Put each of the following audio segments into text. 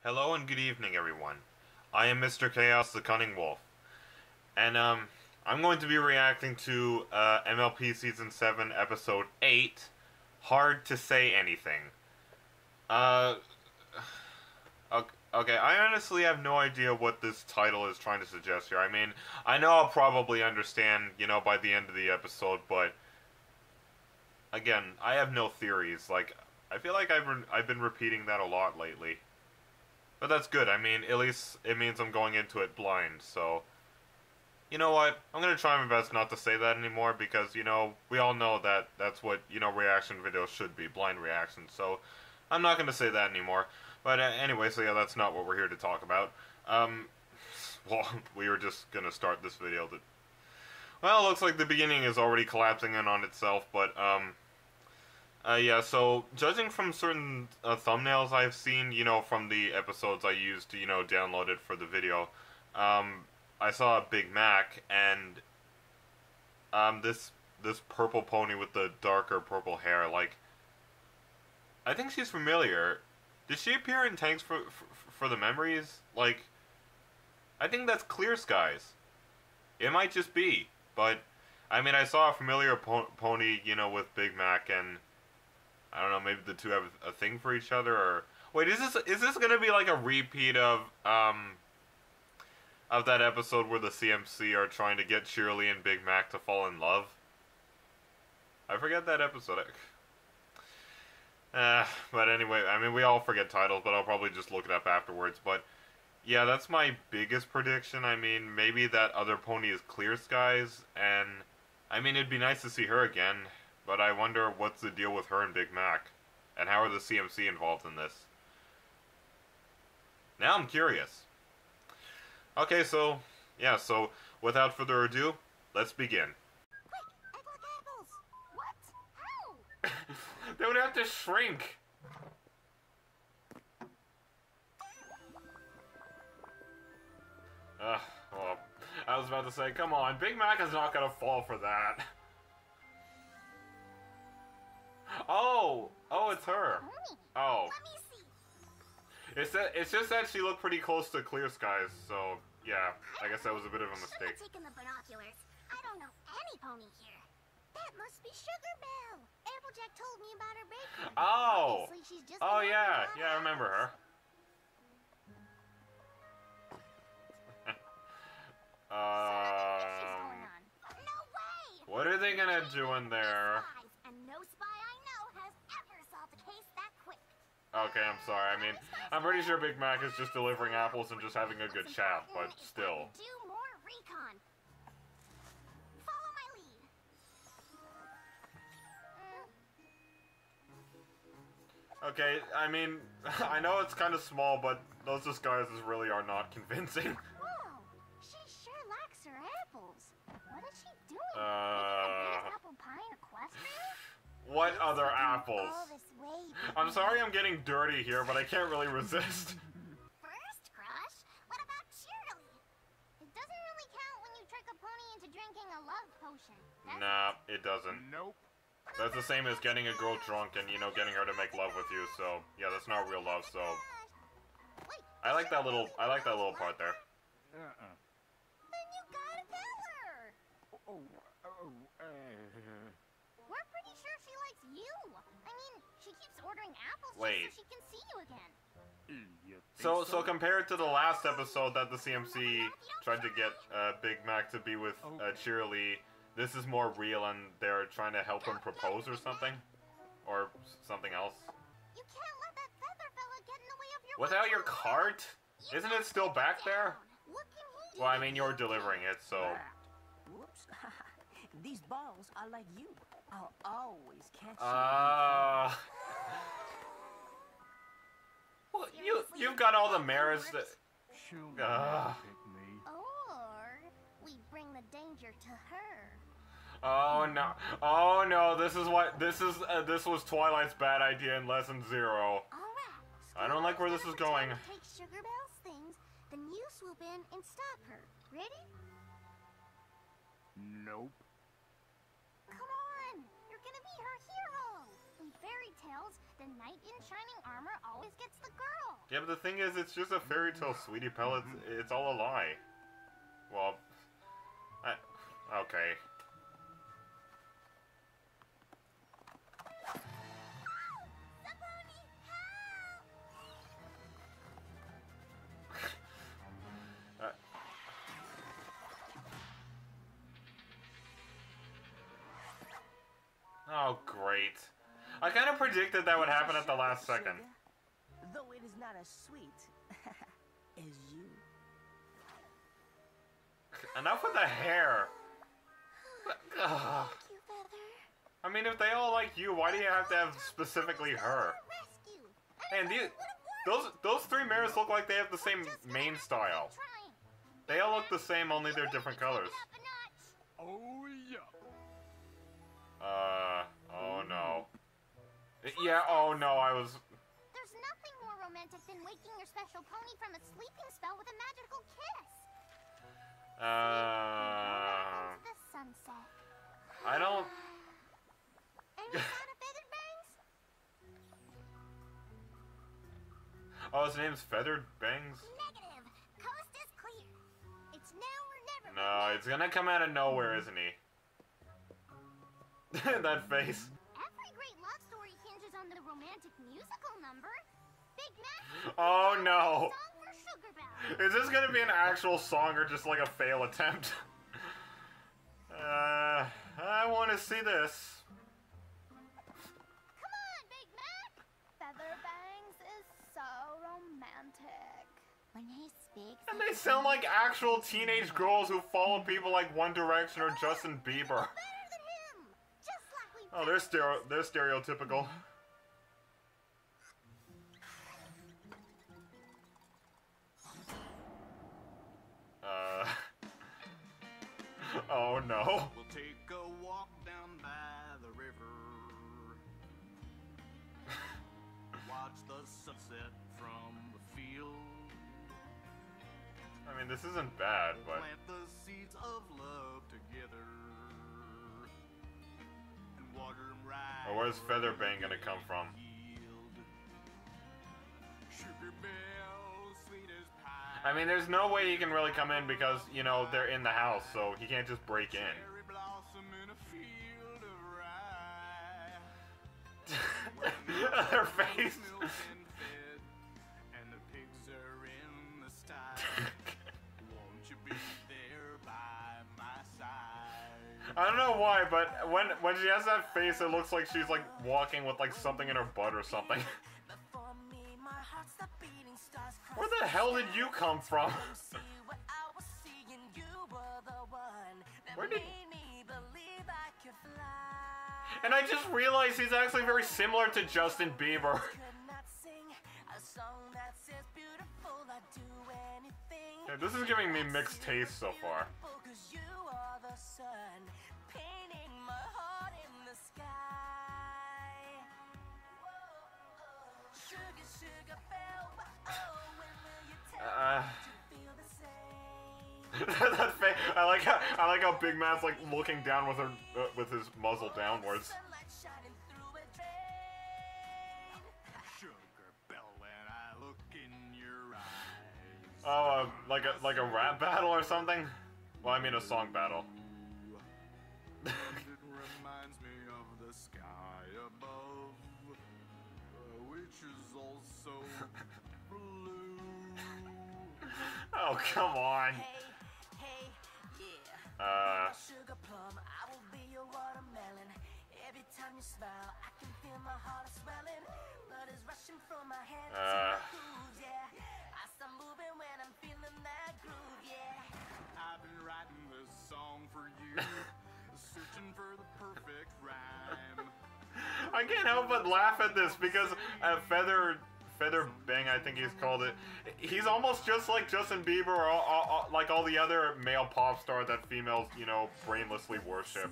Hello and good evening, everyone. I am Mr. Chaos the Cunning Wolf, and I'm going to be reacting to MLP Season 7, Episode 8, Hard to Say Anything. Uh, okay, I honestly have no idea what this title is trying to suggest here. I mean, I know I'll probably understand, by the end of the episode, but again, I have no theories. Like, I feel like I've been repeating that a lot lately. But that's good. I mean, at least it means I'm going into it blind, so... You know what? I'm going to try my best not to say that anymore because, we all know that that's what, reaction videos should be, blind reactions, so I'm not going to say that anymore. But anyway, so yeah, that's not what we're here to talk about. Well, we were just going to start this video that... Well, it looks like the beginning is already collapsing in on itself, but, yeah, so, judging from certain thumbnails I've seen, from the episodes I used to, download it for the video, I saw a Big Mac, and, this purple pony with the darker purple hair, like, I think she's familiar. Did she appear in Tanks for the Memories? Like, I think that's Clear Skies. It might just be, but, I mean, I saw a familiar pony, with Big Mac, and... I don't know, maybe the two have a thing for each other, or... Wait, is this gonna be like a repeat of that episode where the CMC are trying to get Shirley and Big Mac to fall in love? I forget that episode. But anyway, I mean, we all forget titles, but I'll probably just look it up afterwards, but... Yeah, that's my biggest prediction. I mean, maybe that other pony is Clear Skies, and... I mean, it'd be nice to see her again. But I wonder what's the deal with her and Big Mac, and how are the CMC involved in this? Now I'm curious. Okay, so, yeah, so, without further ado, let's begin. Quick, egg apples! What? How? They would have to shrink! Well, I was about to say, come on, Big Mac is not gonna fall for that. Oh, it's her. Oh. Let me see. It's just that she looked pretty close to Clear Skies, so yeah, I guess that was a bit of a mistake. Should've taken the binoculars. I don't know any pony here. That must be Sugar Belle. Applejack told me about her bakery. Oh. Obviously, she's just Oh yeah, I remember her. No way. What are they gonna do in there? And no spy I know has ever solved a case that quick. Okay, I'm sorry. I mean, I'm pretty sure Big Mac is just delivering apples and just having a good chat, but still. Do more recon. Follow my lead. Okay, I mean, I know it's kind of small, but those disguises really are not convincing. Whoa, she sure likes her apples. What is she doing? Making a apple pie in Equestria? What other apples? All this way, I'm sorry I'm getting dirty here, but I can't really resist. First crush? What about Shirley? It doesn't really count when you trick a pony into drinking a love potion. Nah, it doesn't. Nope. That's the same as getting a girl drunk and, getting her to make love with you, so, yeah, that's not real love, so... Wait, I like that little part there. then you gotta tell her! We're pretty sure she likes you. I mean, she keeps ordering apples Wait. just so she can see you again. So compared to the last episode that the CMC tried to get Big Mac to be with Cheerly, this is more real and they're trying to help him propose or something? Or something else? You can't let that feather fella get in the way of your Without your ritual. cart? Isn't it still back there? What can he do? Well, I mean, you're delivering it, so... Whoops. These balls are like you. I'll always catch Well, you've got all the merits that... She'll Ah. pick me. Or we bring the danger to her. Oh no, this was Twilight's bad idea in Lesson 0. Alright. I don't like where this is going. Take Sugar Belle's things, then you swoop in and stop her. Ready? Nope. Come on! You're gonna be her hero! In fairy tales, the knight in shining armor always gets the girl. Yeah, but the thing is, it's just a fairy tale, Sweetie Pelle. It's all a lie. Well, okay. Oh, great. I kind of predicted that would happen at the last second. Though it is not as sweet as you. Enough with the hair. Thank you, Feather. I mean, if they all like you, why do you have to have specifically her? Rescue. And those three mares look like they have the same main style. Trying. They all look the same, only they're different colors. Up a notch. Oh yeah. Oh no. Yeah, oh no, I was... There's nothing more romantic than waking your special pony from a sleeping spell with a magical kiss. Into the sunset. I don't... Any sign of feathered bangs? Oh, his name's Feathered Bangs? Negative. Coast is clear. It's now or never. No, it's gonna come out of nowhere, isn't he? That face. Every great love story hinges on the romantic musical number. Big Mac. Oh no. Song for Sugar Belle. Is this gonna be an actual song or just like a fail attempt? I want to see this. Come on, Big Mac. Feather Bangs is so romantic. When he speaks. And they sound like actual teenage girls who follow people like One Direction or Justin Bieber. Better than him. Just like we. Oh, they're stereotypical. Oh no. We'll take a walk down by the river. Watch the sunset from the field. I mean, this isn't bad, but... Plant the seeds of love together. And water them right. Oh, where's Featherbang gonna come from? Sugar Belle, sweet as pie. I mean, there's no way he can really come in because, you know, they're in the house, so he can't just break in. Cherry blossom in a field of rye. Her face. Milk and fed, and the pigs are in the sty. Won't you be there by my side? I don't know why, but when she has that face, it looks like she's like walking with like something in her butt or something. Where the hell did you come from? Where did... And I just realized he's actually very similar to Justin Bieber. Yeah, this is giving me mixed taste so far. That face, I like how Big Matt's like looking down with her with his muzzle downwards. Sugar Belle, when I look in your eyes. Oh, like a rap battle or something? Well, I mean a song battle. It reminds me of the sky above, which is also blue. Oh, come on. Hey, yeah. Sugar plum, I will be your watermelon. Every time you smile, I can feel my heart swelling. Blood is rushing from my head to my grooves, yeah. I start moving when I'm feeling that groove, yeah. I've been writing this song for you, searching for the perfect rhyme. I can't help but laugh at this because Featherbang, I think he's called it. He's almost just like Justin Bieber or like all the other male pop stars that females, you know, brainlessly worship.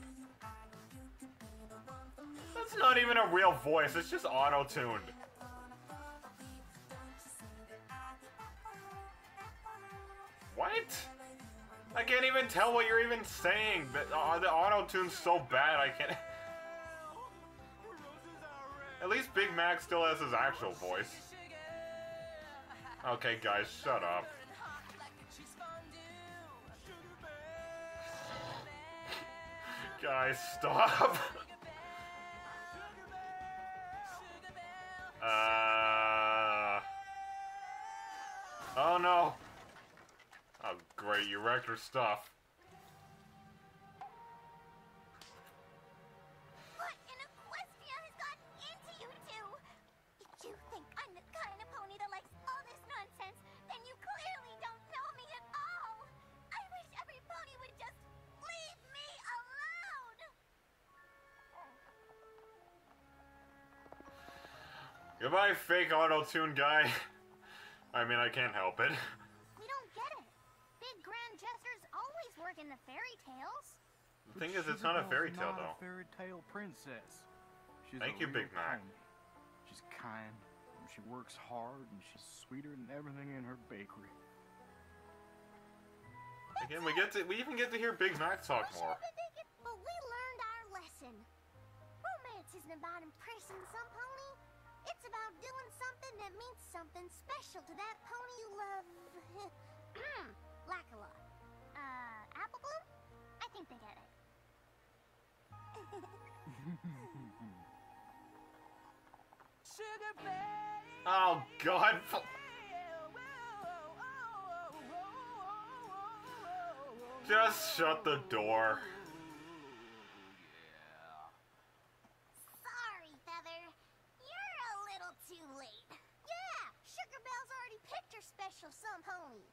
That's not even a real voice, it's just auto-tuned. What? I can't even tell what you're even saying. The auto-tune's so bad I can't... At least Big Mac still has his actual voice. Okay, guys, shut up. Guys, stop. Oh no. Oh great, you wrecked her stuff. What in Equestria has gotten into you two? If you think I'm the kind of pony that likes all this nonsense, then you clearly don't know me at all. I wish every pony would just leave me alone. Goodbye, fake auto-tune guy. I mean, I can't help it. We don't get it. Big grand gestures always work in the fairy tales. The thing is, it's not a fairy tale, though. Not a fairy tale princess. She's Thank a you, real Big Mac. pony. She's kind, and she works hard, and she's sweeter than everything in her bakery. Again, we even get to hear Big Mac talk more. But we learned our lesson. Romance isn't about impressing some pony. It's about doing something that means something special to that pony you love. Like a lot. Apple Bloom? I think they get it. Sugar babe. Oh God! Just shut the door. Sorry, Feather. You're a little too late. Yeah, Sugar Bell's already picked her special some pony.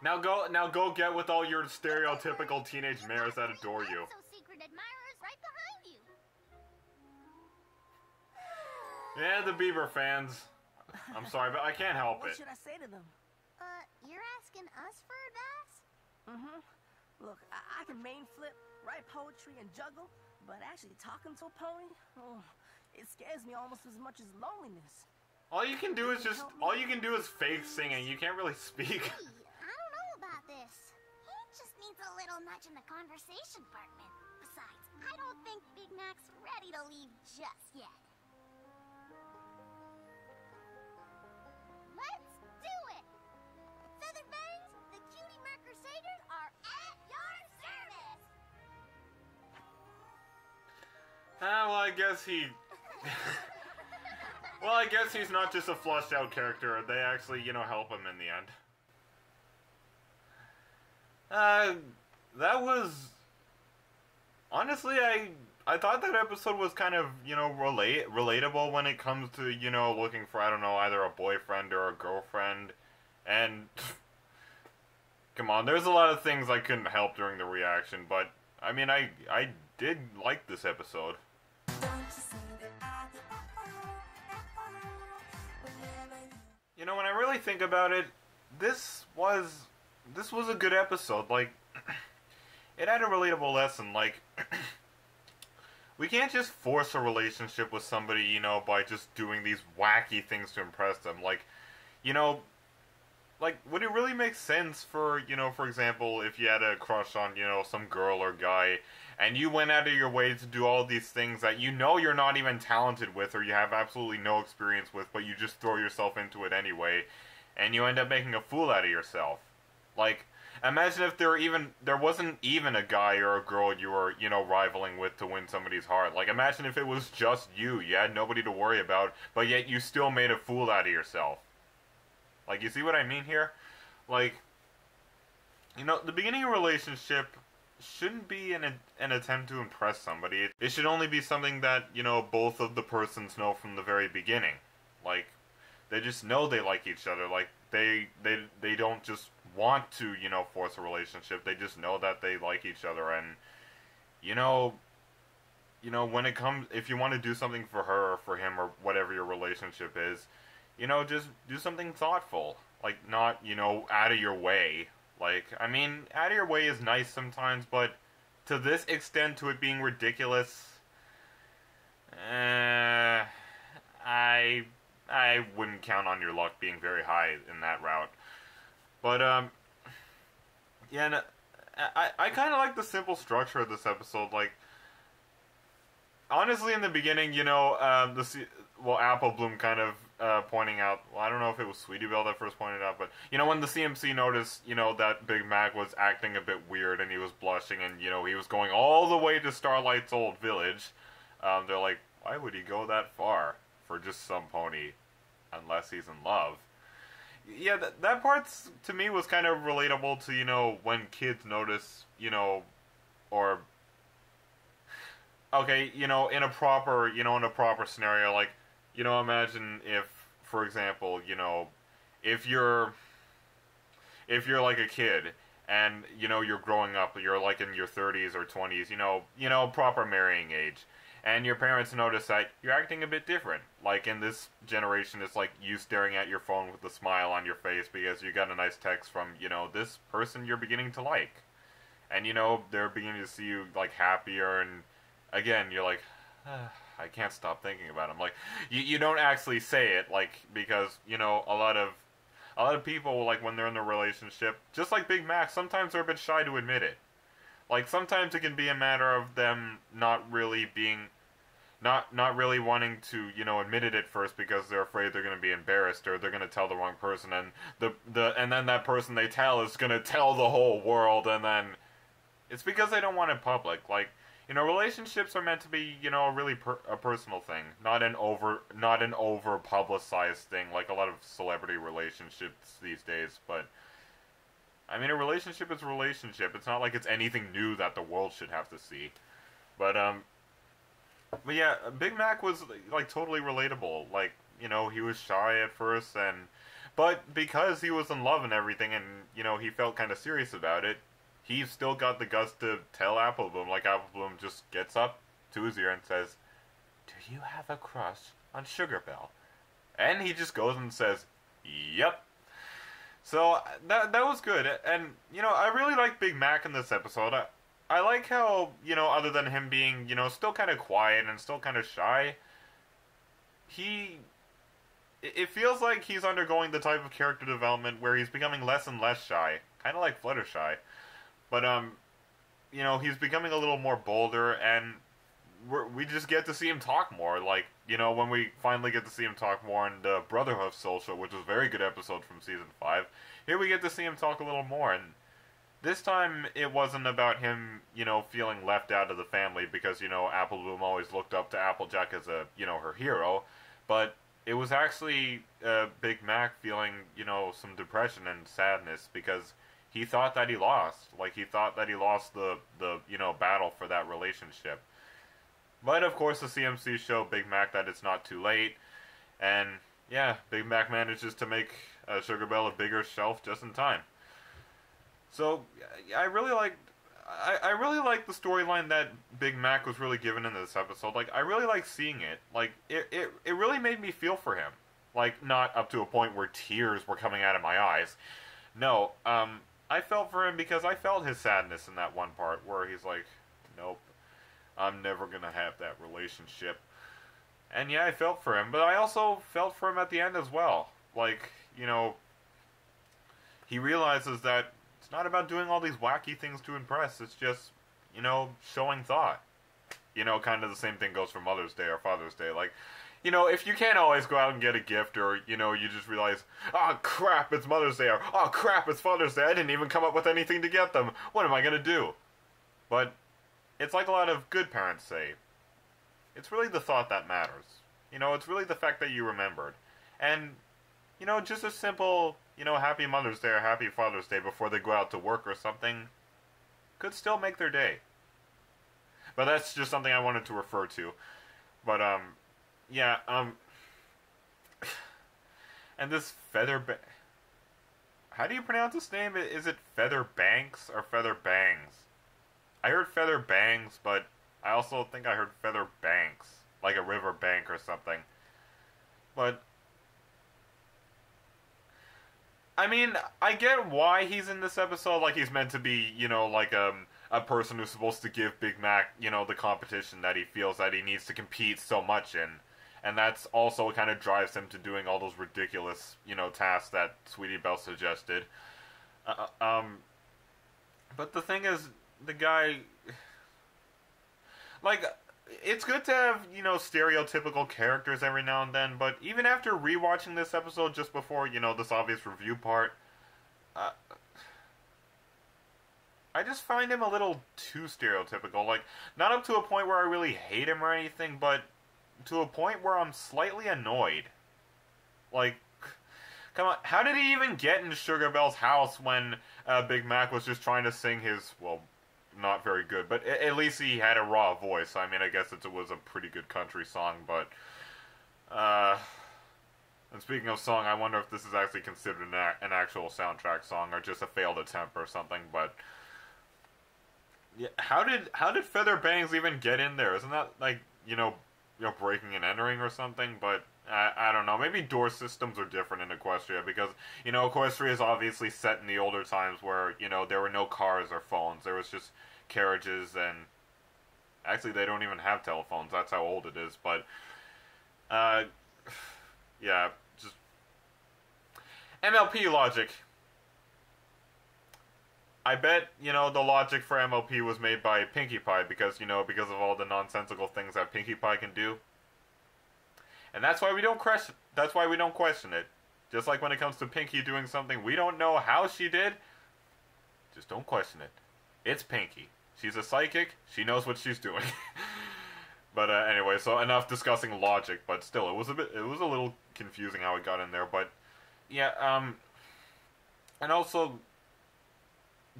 Now go get with all your stereotypical teenage mares that adore you. So secret admirers right behind you. Yeah, the Bieber fans. I'm sorry, but I can't help What it. should I say to them? You're asking us for advice? Mm-hmm. Look, I can main flip, write poetry, and juggle, but actually talking to a pony, it scares me almost as much as loneliness. All you can do is fake singing. You can't really speak. Hey, I don't know about this. He just needs a little nudge in the conversation department. Besides, I don't think Big Mac's ready to leave just yet. Let's do it! Featherbangs, the Cutie Mer Crusaders are at your service! Well, I guess he... Well, I guess he's not just a flushed out character. They actually, help him in the end. That was... Honestly, I thought that episode was kind of, relatable when it comes to, looking for, I don't know, either a boyfriend or a girlfriend. And... Come on, there's a lot of things I couldn't help during the reaction, but, I mean, I did like this episode. When I really think about it, this was a good episode. Like, it had a relatable lesson. Like, we can't just force a relationship with somebody, by just doing these wacky things to impress them. Like, would it really make sense for, for example, if you had a crush on, some girl or guy, and you went out of your way to do all these things that you're not even talented with, or you have absolutely no experience with, but you just throw yourself into it anyway, and you end up making a fool out of yourself. Like, imagine if there wasn't even a guy or a girl you were, rivaling with to win somebody's heart. Like, imagine if it was just you had nobody to worry about, but yet you still made a fool out of yourself. Like, you see what I mean here? Like, the beginning of a relationship shouldn't be an attempt to impress somebody. It should only be something that, both of the persons know from the very beginning. Like, they just know they like each other. Like, they don't just want to, force a relationship. They just know that they like each other. And, when it comes, if you want to do something for her or for him or whatever your relationship is, just do something thoughtful. Like, not, out of your way. Like, I mean, out of your way is nice sometimes, but to this extent, to it being ridiculous, I wouldn't count on your luck being very high in that route. But, yeah, and I kind of like the simple structure of this episode. Like, honestly, in the beginning, Apple Bloom kind of pointing out, well, I don't know if it was Sweetie Belle that first pointed out, but, you know, when the CMC noticed, you know, that Big Mac was acting a bit weird and he was blushing and, you know, he was going all the way to Starlight's old village, they're like, why would he go that far for just some pony unless he's in love? Yeah, that part, to me, was kind of relatable to, you know, when kids notice, you know, or... Okay, you know, in a proper scenario, like, you know, imagine if, for example, you know, if you're like a kid and, you know, you're growing up, you're like in your 30s or 20s, you know, proper marrying age, and your parents notice that you're acting a bit different. Like, in this generation, it's like you staring at your phone with a smile on your face because you got a nice text from, you know, this person you're beginning to like. And, you know, they're beginning to see you, like, happier, and again, you're like, I can't stop thinking about him. Like, you don't actually say it, like, because, you know, a lot of people, like, when they're in a relationship, just like Big Mac, sometimes they're a bit shy to admit it. Like, sometimes it can be a matter of them not really wanting to, you know, admit it at first because they're afraid they're going to be embarrassed or they're going to tell the wrong person, and and then that person they tell is going to tell the whole world, and then it's because they don't want it public. Like, you know, relationships are meant to be, you know, really a personal thing, not an over publicized thing like a lot of celebrity relationships these days. But I mean, a relationship is a relationship. It's not like it's anything new that the world should have to see. But yeah, Big Mac was, like, totally relatable. Like, you know, he was shy at first, but because he was in love and everything, and, you know, he felt kind of serious about it, he still got the guts to tell Apple Bloom. Like, Apple Bloom just gets up to his ear and says, "Do you have a crush on Sugar Belle?" And he just goes and says, "Yep." So that was good. And, you know, I really like Big Mac in this episode. I like how, you know, other than him being, you know, still kind of quiet and still kind of shy, it feels like he's undergoing the type of character development where he's becoming less and less shy. Kind of like Fluttershy. But, you know, he's becoming a little more bolder, and we just get to see him talk more. Like, you know, when we finally get to see him talk more in the Brotherhood of Social, which was a very good episode from Season 5, here we get to see him talk a little more, and this time it wasn't about him, you know, feeling left out of the family because, you know, Apple Bloom always looked up to Applejack as a, you know, her hero, but it was actually Big Mac feeling, you know, some depression and sadness because he thought that he lost. Like, he thought that he lost the you know, battle for that relationship. But, of course, the CMC show Big Mac that it's not too late. And, yeah, Big Mac manages to make Sugar Belle a bigger shelf just in time. So, I really like the storyline that Big Mac was really given in this episode. Like, I really like seeing it. Like, it really made me feel for him. Like, not up to a point where tears were coming out of my eyes. No, I felt for him because I felt his sadness in that one part where he's like, nope, I'm never going to have that relationship. And yeah, I felt for him, but I also felt for him at the end as well. Like, you know, he realizes that it's not about doing all these wacky things to impress, it's just, you know, showing thought. You know, kind of the same thing goes for Mother's Day or Father's Day. Like, you know, if you can't always go out and get a gift, or, you know, you just realize, oh crap, it's Mother's Day, or oh crap, it's Father's Day, I didn't even come up with anything to get them, what am I going to do? But it's like a lot of good parents say, it's really the thought that matters. You know, it's really the fact that you remembered. And, you know, just a simple, you know, Happy Mother's Day or Happy Father's Day before they go out to work or something could still make their day. But that's just something I wanted to refer to. But, yeah, and this how do you pronounce this name? Is it Feather Banks or Feather Bangs? I heard Feather Bangs, but I also think I heard Feather Banks, like a river bank or something. But, I mean, I get why he's in this episode, like he's meant to be, you know, like, a person who's supposed to give Big Mac, you know, the competition that he feels that he needs to compete so much in. And that's also what kind of drives him to doing all those ridiculous, you know, tasks that Sweetie Belle suggested. But the thing is, the guy... Like, it's good to have, stereotypical characters every now and then, but even after rewatching this episode just before, this obvious review part, I just find him a little too stereotypical. Like, not up to a point where I really hate him or anything, but to a point where I'm slightly annoyed. Like, come on, how did he even get into Sugar Bell's house when Big Mac was just trying to sing his, well, not very good, but at least he had a raw voice. I mean, I guess it was a pretty good country song, but, and speaking of song, I wonder if this is actually considered an actual soundtrack song or just a failed attempt or something, but, yeah, how did Feather Bangs even get in there? Isn't that, like, breaking and entering or something? But, I don't know, maybe door systems are different in Equestria, because, Equestria is obviously set in the older times where, there were no cars or phones, there was just carriages, and actually they don't even have telephones, that's how old it is, but, yeah, just, MLP logic. I bet, the logic for MLP was made by Pinkie Pie, because, because of all the nonsensical things that Pinkie Pie can do. And that's why we don't question it. Just like when it comes to Pinkie doing something we don't know how she did, just don't question it. It's Pinkie. She's a psychic, she knows what she's doing. But anyway, so enough discussing logic, but still, it was a little confusing how it got in there, but yeah, and also,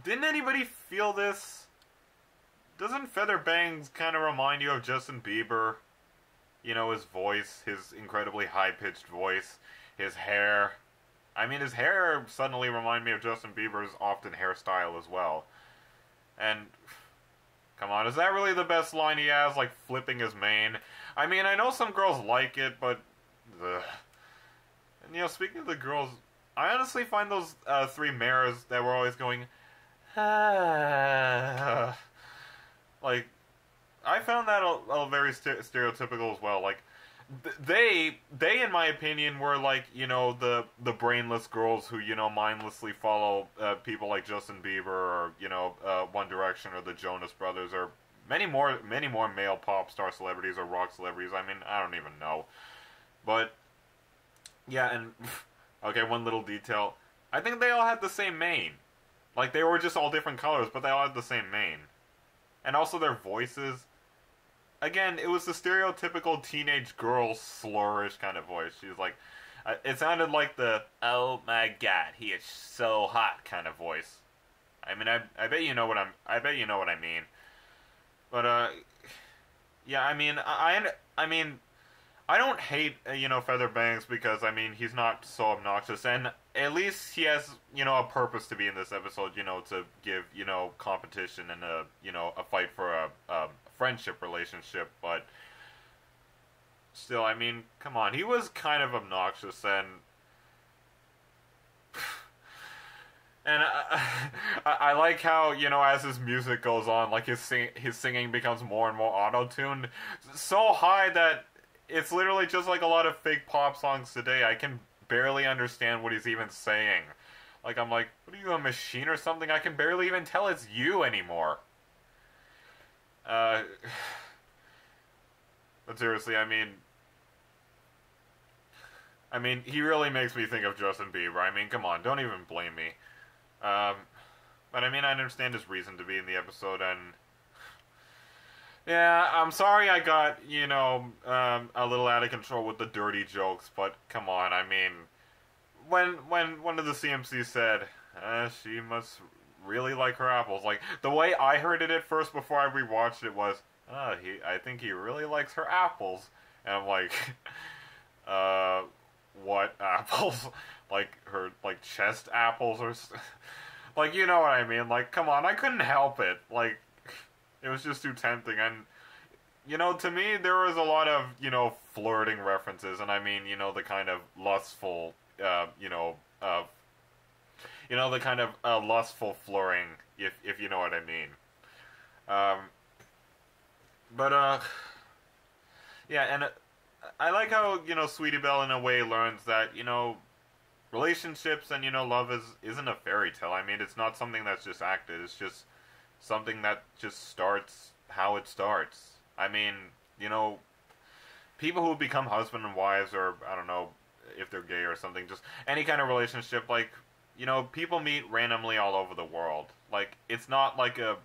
didn't anybody feel this? Doesn't Feather Bangs kind of remind you of Justin Bieber? His voice, his incredibly high-pitched voice, his hair. I mean, his hair suddenly reminded me of Justin Bieber's often hairstyle as well. And, come on, is that really the best line he has, like flipping his mane? I mean, I know some girls like it, but, ugh. And, speaking of the girls, I honestly find those three mares that were always going, like, I found that a very stereotypical as well. Like, they in my opinion were like, the brainless girls who, mindlessly follow people like Justin Bieber or, One Direction or the Jonas Brothers or many more male pop star celebrities or rock celebrities. I mean, I don't even know. But yeah, and okay, one little detail. I think they all had the same mane. Like, they were just all different colors, but they all had the same mane. And also their voices. Again, it was the stereotypical teenage girl slurish kind of voice. She was like, it sounded like the, oh my god, he is so hot kind of voice. I mean, I bet you know what I mean. But, yeah, I mean, I mean, I don't hate, Feather Bangs because, I mean, he's not so obnoxious, and at least he has, a purpose to be in this episode, to give, competition and a fight for a friendship relationship, but still, I mean, come on, he was kind of obnoxious, and I like how, as his music goes on, like, his singing becomes more and more auto-tuned, so high that it's literally just like a lot of fake pop songs today. I can barely understand what he's even saying. Like, I'm like, what are you, a machine or something? I can barely even tell it's you anymore. But seriously, I mean, he really makes me think of Justin Bieber. I mean, come on, don't even blame me. But I mean, I understand his reason to be in the episode, and yeah, I'm sorry I got, a little out of control with the dirty jokes, but come on, I mean, when one of the CMCs said, she must really like her apples, like, the way I heard it at first before I rewatched it was, I think he really likes her apples, and I'm like, what apples? Like, her, like, chest apples or, like, you know what I mean, like, come on, I couldn't help it, like, it was just too tempting, and, to me, there was a lot of, flirting references, and I mean, the kind of lustful, the kind of lustful flirting, if you know what I mean. Yeah, and I like how, Sweetie Belle, in a way, learns that, relationships and, love isn't a fairy tale. I mean, it's not something that's just acted, it's just something that just starts how it starts. I mean, you know, people who become husband and wives, or I don't know if they're gay or something, just any kind of relationship, like, you know, people meet randomly all over the world. Like, it's not like a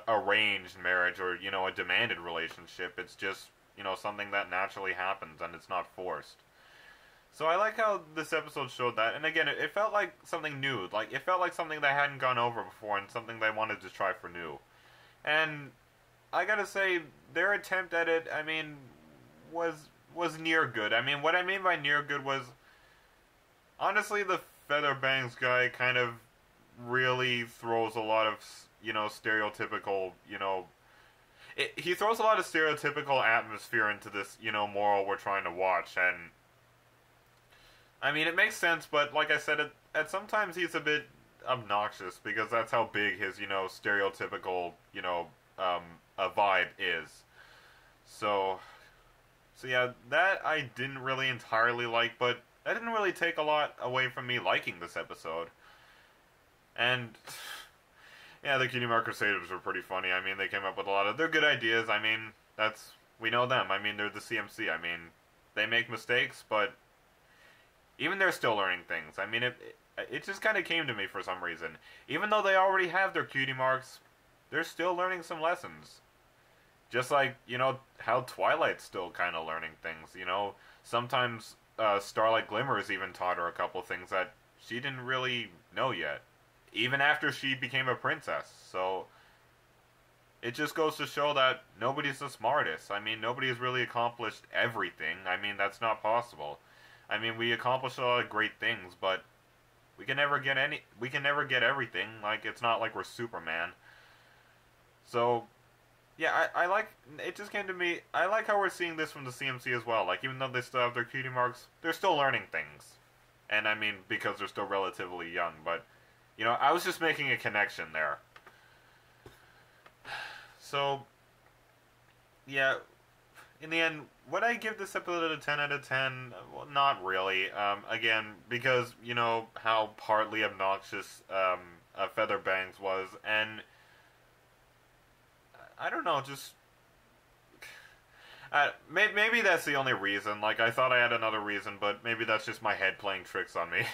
arranged marriage or, you know, a demanded relationship. It's just, you know, something that naturally happens and it's not forced. So I like how this episode showed that, and again, it felt like something new. Like, it felt like something that hadn't gone over before and something they wanted to try for new. And I gotta say, their attempt at it, I mean, was near good. I mean, what I mean by near good was, honestly, the Feather Bangs guy kind of really throws a lot of, you know, stereotypical, you know, he throws a lot of stereotypical atmosphere into this, you know, moral we're trying to watch, and I mean, it makes sense, but like I said, at sometimes he's a bit obnoxious, because that's how big his, you know, stereotypical, you know, a vibe is. So yeah, that I didn't really entirely like, but that didn't really take a lot away from me liking this episode. And yeah, the Cutie Mark Crusaders were pretty funny. I mean, they came up with a lot of, they're good ideas. I mean, we know them. I mean, they're the CMC. I mean, they make mistakes, but even they're still learning things. I mean, it just kind of came to me for some reason. Even though they already have their cutie marks, they're still learning some lessons. Just like, you know, how Twilight's still kind of learning things, you know. Sometimes Starlight Glimmers even taught her a couple things that she didn't really know yet, even after she became a princess. So it just goes to show that nobody's the smartest. I mean, nobody has really accomplished everything. I mean, that's not possible. I mean, we accomplish a lot of great things, but we can never get everything. Like, it's not like we're Superman. So yeah, I like, it just came to me, I like how we're seeing this from the CMC as well. Like, even though they still have their cutie marks, they're still learning things. And I mean, because they're still relatively young, but, you know, I was just making a connection there. So, yeah, in the end, would I give this episode a 10 out of 10? Well, not really. Again, because, you know, how partly obnoxious Feather Bangs was, and I don't know, just maybe that's the only reason. Like, I thought I had another reason, but maybe that's just my head playing tricks on me.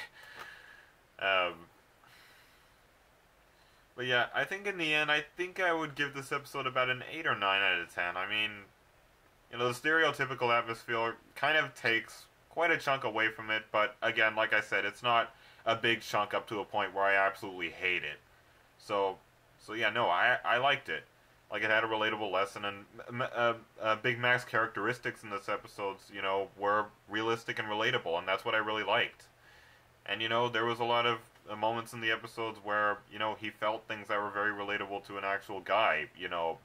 But yeah, I think in the end, I think I would give this episode about an 8 or 9 out of 10. I mean, you know, the stereotypical atmosphere kind of takes quite a chunk away from it, but again, like I said, it's not a big chunk up to a point where I absolutely hate it. So yeah, no, I liked it. Like, it had a relatable lesson, and Big Mac's characteristics in this episode, you know, were realistic and relatable, and that's what I really liked. And, you know, there was a lot of moments in the episodes where, you know, he felt things that were very relatable to an actual guy, you know.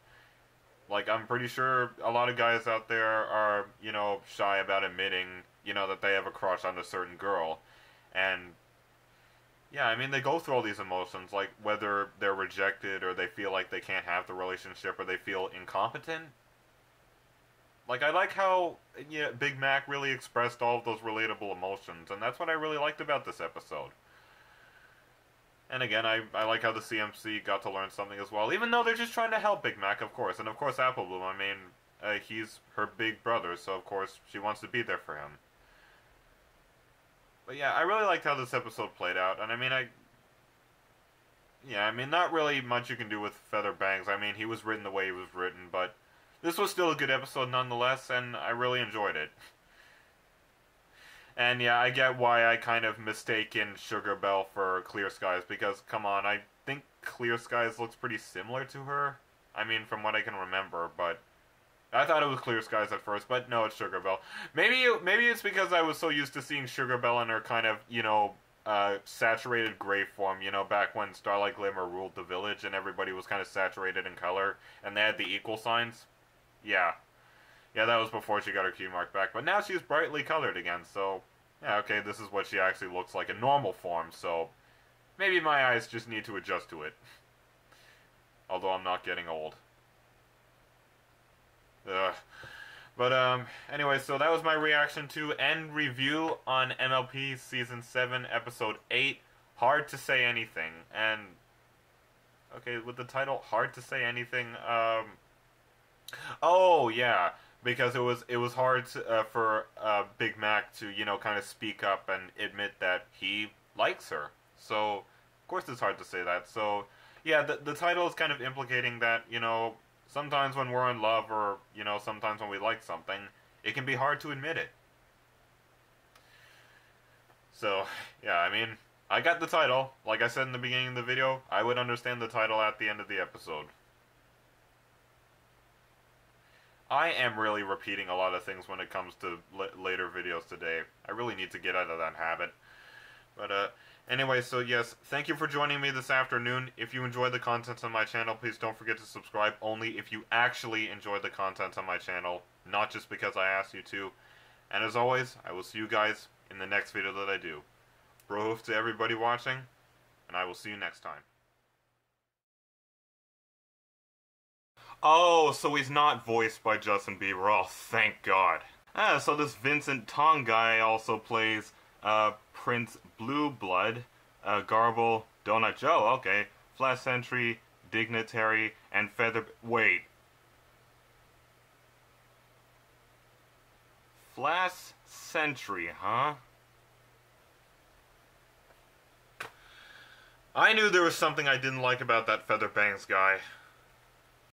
Like, I'm pretty sure a lot of guys out there are, you know, shy about admitting, you know, that they have a crush on a certain girl. And yeah, I mean, they go through all these emotions, like whether they're rejected or they feel like they can't have the relationship or they feel incompetent. Like, I like how, yeah, Big Mac really expressed all of those relatable emotions, and that's what I really liked about this episode. And again, I like how the CMC got to learn something as well, even though they're just trying to help Big Mac, of course. And of course, Apple Bloom, I mean, he's her big brother, so of course she wants to be there for him. But yeah, I really liked how this episode played out, and I mean, I mean, not really much you can do with Feather Bangs. I mean, he was written the way he was written, but this was still a good episode nonetheless, and I really enjoyed it. And yeah, I get why I kind of mistaken Sugar Belle for Clear Skies, because, come on, I think Clear Skies looks pretty similar to her. I mean, from what I can remember, but I thought it was Clear Skies at first, but no, it's Sugar Belle. Maybe it's because I was so used to seeing Sugar Belle in her kind of, you know, saturated gray form, you know, back when Starlight Glimmer ruled the village and everybody was kind of saturated in color, and they had the equal signs. Yeah, that was before she got her key mark back, but now she's brightly colored again, so yeah, okay, this is what she actually looks like in normal form, so maybe my eyes just need to adjust to it. Although I'm not getting old. Ugh. But, anyway, so that was my reaction to and review on MLP Season 7, Episode 8, Hard to Say Anything. And, okay, with the title Hard to Say Anything, Oh yeah, because it was hard for Big Mac to kind of speak up and admit that he likes her. So of course it's hard to say that. So yeah, the title is kind of implicating that sometimes when we're in love or sometimes when we like something, it can be hard to admit it. So yeah, I mean, I got the title. Like I said in the beginning of the video, I would understand the title at the end of the episode. I am really repeating a lot of things when it comes to later videos today. I really need to get out of that habit. But anyway, so yes, thank you for joining me this afternoon. If you enjoyed the content on my channel, please don't forget to subscribe only if you actually enjoy the content on my channel, not just because I asked you to. And as always, I will see you guys in the next video that I do. Bro to everybody watching, and I will see you next time. Oh, so he's not voiced by Justin Bieber. Oh, thank God. So this Vincent Tong guy also plays Prince Blue Blood, Garble, Donut Joe, okay, Flash Sentry, Dignitary, and Feather... Wait. Flash Sentry, huh? I knew there was something I didn't like about that Featherbangs guy.